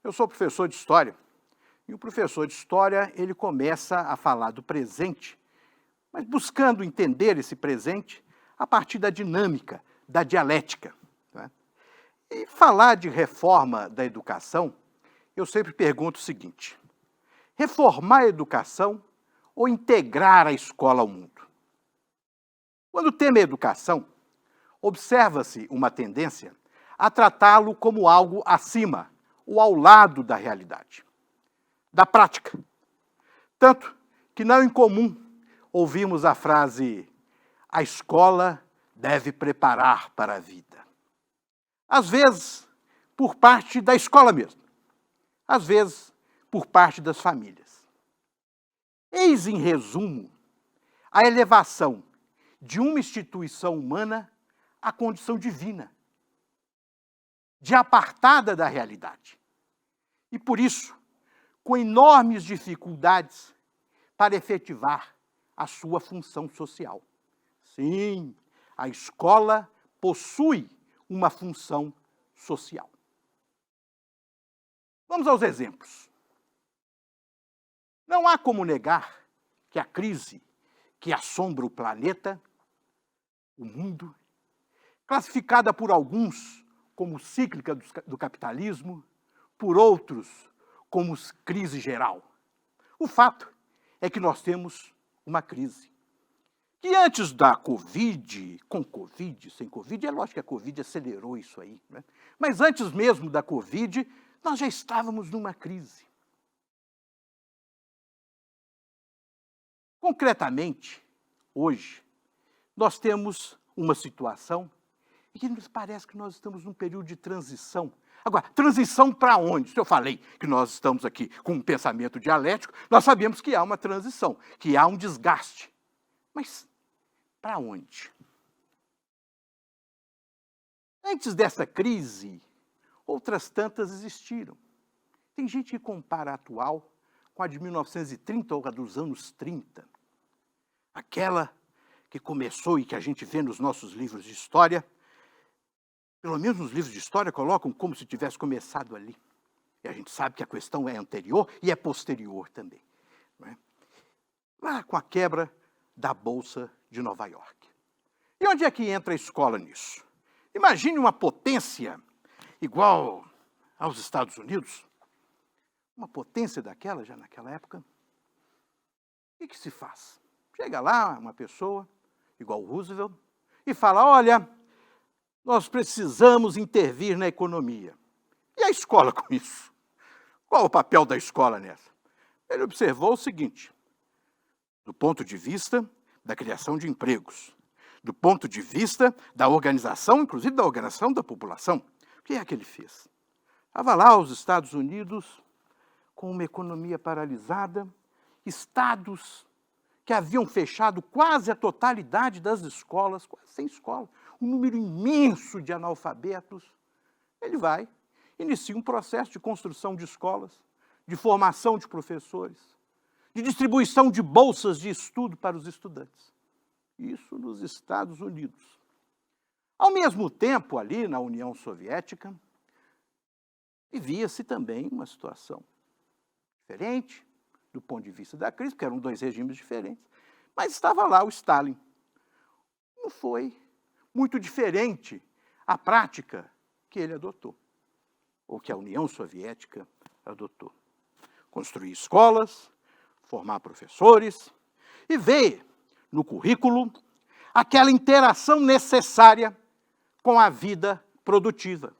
Eu sou professor de História, e o professor de História ele começa a falar do presente, mas buscando entender esse presente a partir da dinâmica, da dialética. Né? E falar de reforma da educação, eu sempre pergunto o seguinte: reformar a educação ou integrar a escola ao mundo? Quando o tema é educação, observa-se uma tendência a tratá-lo como algo acima ou ao lado da realidade, da prática. Tanto que não é incomum ouvirmos a frase: a escola deve preparar para a vida. Às vezes, por parte da escola mesmo. Às vezes, por parte das famílias. Eis, em resumo, a elevação de uma instituição humana à condição divina, de apartada da realidade. E por isso, com enormes dificuldades para efetivar a sua função social. Sim, a escola possui uma função social. Vamos aos exemplos. Não há como negar que a crise que assombra o planeta, o mundo, classificada por alguns como cíclica do capitalismo, por outros como crise geral. O fato é que nós temos uma crise. Que antes da Covid, com Covid, sem Covid, é lógico que a Covid acelerou isso aí, né? Mas antes mesmo da Covid, nós já estávamos numa crise. Concretamente, hoje, nós temos uma situação em que nos parece que nós estamos num período de transição. Agora, transição para onde? Se eu falei que nós estamos aqui com um pensamento dialético, nós sabemos que há uma transição, que há um desgaste. Mas para onde? Antes dessa crise, outras tantas existiram. Tem gente que compara a atual com a de 1930 ou a dos anos 30. Aquela que começou e que a gente vê nos nossos livros de história, pelo menos nos livros de história colocam como se tivesse começado ali. E a gente sabe que a questão é anterior e é posterior também. Não é? Lá com a quebra da Bolsa de Nova York. E onde é que entra a escola nisso? Imagine uma potência igual aos Estados Unidos, uma potência daquela, já naquela época. O que se faz? Chega lá uma pessoa, igual o Roosevelt, e fala: olha, nós precisamos intervir na economia. E a escola com isso? Qual o papel da escola nessa? Ele observou o seguinte: do ponto de vista da criação de empregos, do ponto de vista da organização, inclusive da organização da população. O que é que ele fez? Estava lá os Estados Unidos com uma economia paralisada, estados que haviam fechado quase a totalidade das escolas, quase sem escola, um número imenso de analfabetos. Ele vai, inicia um processo de construção de escolas, de formação de professores, de distribuição de bolsas de estudo para os estudantes. Isso nos Estados Unidos. Ao mesmo tempo, ali na União Soviética, vivia-se também uma situação diferente do ponto de vista da crise, porque eram dois regimes diferentes, mas estava lá o Stalin. Não foi muito diferente a prática que ele adotou, ou que a União Soviética adotou. Construir escolas, formar professores e ver no currículo aquela interação necessária com a vida produtiva.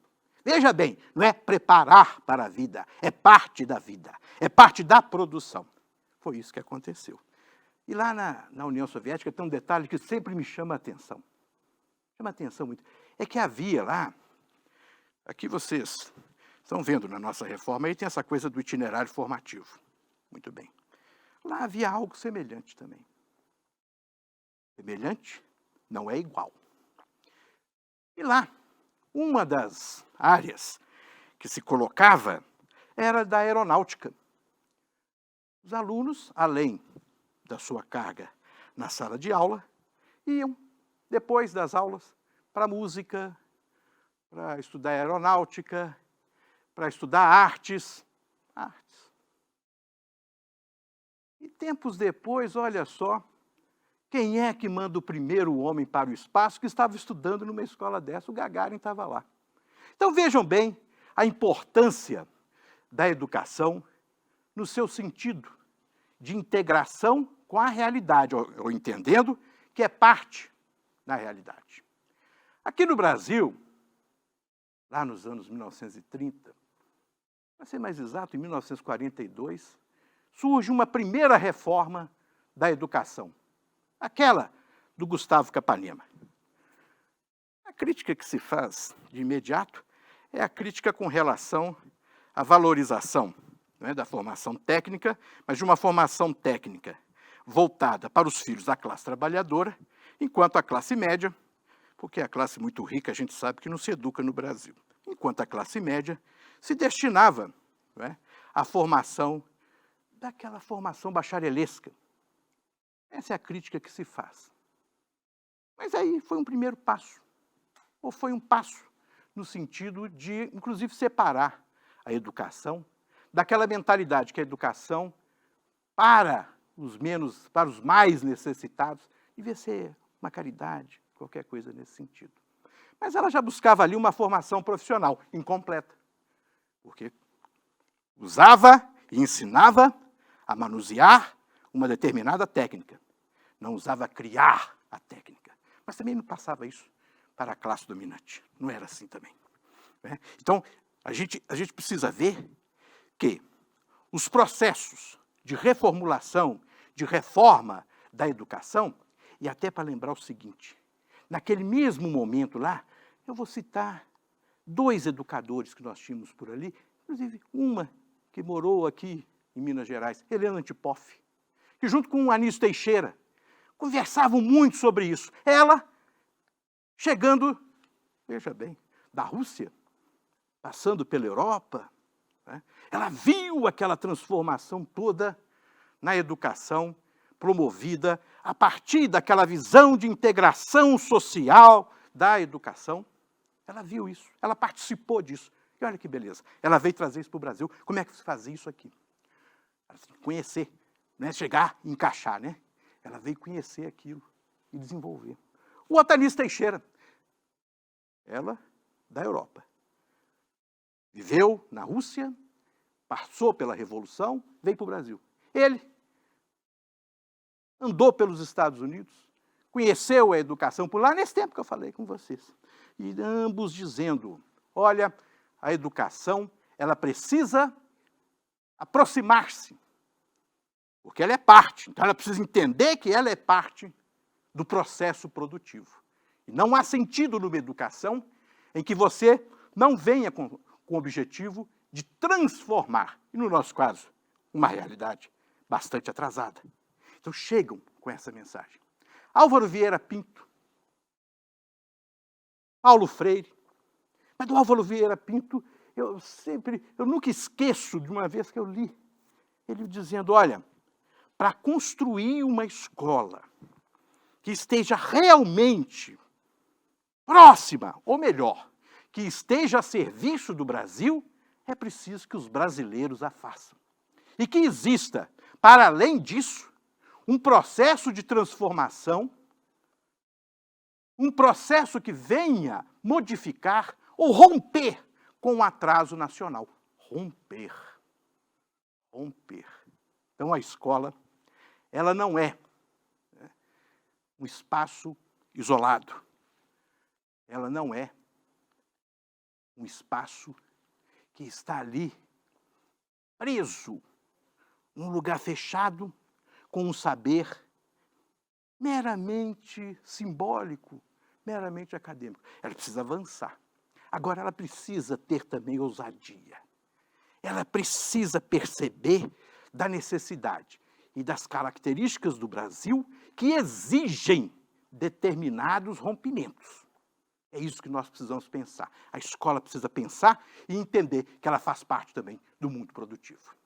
Veja bem, não é preparar para a vida, é parte da vida, é parte da produção. Foi isso que aconteceu. E lá na União Soviética tem um detalhe que sempre me chama a atenção. Chama a atenção muito. É que havia lá, aqui vocês estão vendo na nossa reforma, aí tem essa coisa do itinerário formativo. Muito bem. Lá havia algo semelhante também. Semelhante não é igual. E lá, uma das áreas que se colocava era da aeronáutica. Os alunos, além da sua carga na sala de aula, iam, depois das aulas, para a música, para estudar aeronáutica, para estudar artes. E tempos depois, olha só, quem é que manda o primeiro homem para o espaço que estava estudando numa escola dessa? O Gagarin estava lá. Então vejam bem a importância da educação no seu sentido de integração com a realidade, ou entendendo que é parte da realidade. Aqui no Brasil, lá nos anos 1930, para ser mais exato, em 1942, surge uma primeira reforma da educação, aquela do Gustavo Capanema. A crítica que se faz de imediato é a crítica com relação à valorização, não é, da formação técnica, mas de uma formação técnica voltada para os filhos da classe trabalhadora, enquanto a classe média, porque a classe muito rica a gente sabe que não se educa no Brasil, enquanto a classe média se destinava, não é, à formação daquela formação bacharelesca. Essa é a crítica que se faz. Mas aí foi um primeiro passo, ou foi um passo no sentido de, inclusive, separar a educação daquela mentalidade que a educação para os mais necessitados devia ser uma caridade, qualquer coisa nesse sentido. Mas ela já buscava ali uma formação profissional incompleta, porque usava e ensinava a manusear uma determinada técnica. Não usava criar a técnica. Mas também não passava isso para a classe dominante. Não era assim também. Né? Então, a gente precisa ver que os processos de reformulação, de reforma da educação, e até para lembrar o seguinte, naquele mesmo momento lá, eu vou citar 2 educadores que nós tínhamos por ali, inclusive uma que morou aqui em Minas Gerais, Helena Antipoff, que junto com Anísio Teixeira, conversavam muito sobre isso. Ela, chegando, veja bem, da Rússia, passando pela Europa, né, ela viu aquela transformação toda na educação promovida a partir daquela visão de integração social da educação. Ela viu isso, ela participou disso. E olha que beleza, ela veio trazer isso para o Brasil. Como é que se fazia isso aqui? Conhecer, né? Chegar e encaixar, né? Ela veio conhecer aquilo e desenvolver. O Anísio Teixeira, ela da Europa. Viveu na Rússia, passou pela Revolução, veio para o Brasil. Ele andou pelos Estados Unidos, conheceu a educação por lá, nesse tempo que eu falei com vocês. E ambos dizendo, olha, a educação, ela precisa aproximar-se, porque ela é parte. Então, ela precisa entender que ela é parte do processo produtivo. E não há sentido numa educação em que você não venha com o objetivo de transformar, e no nosso caso, uma realidade bastante atrasada. Então, chegam com essa mensagem. Álvaro Vieira Pinto, Paulo Freire, mas do Álvaro Vieira Pinto, eu nunca esqueço de uma vez que eu li ele dizendo, olha, para construir uma escola que esteja realmente próxima, ou melhor, que esteja a serviço do Brasil, é preciso que os brasileiros a façam. E que exista, para além disso, um processo de transformação, um processo que venha modificar ou romper com o atraso nacional. Romper. Então, a escola, ela não é um espaço isolado. Ela não é um espaço que está ali preso, num lugar fechado, com um saber meramente simbólico, meramente acadêmico. Ela precisa avançar. Agora, ela precisa ter também ousadia. Ela precisa perceber da necessidade e das características do Brasil que exigem determinados rompimentos. É isso que nós precisamos pensar. A escola precisa pensar e entender que ela faz parte também do mundo produtivo.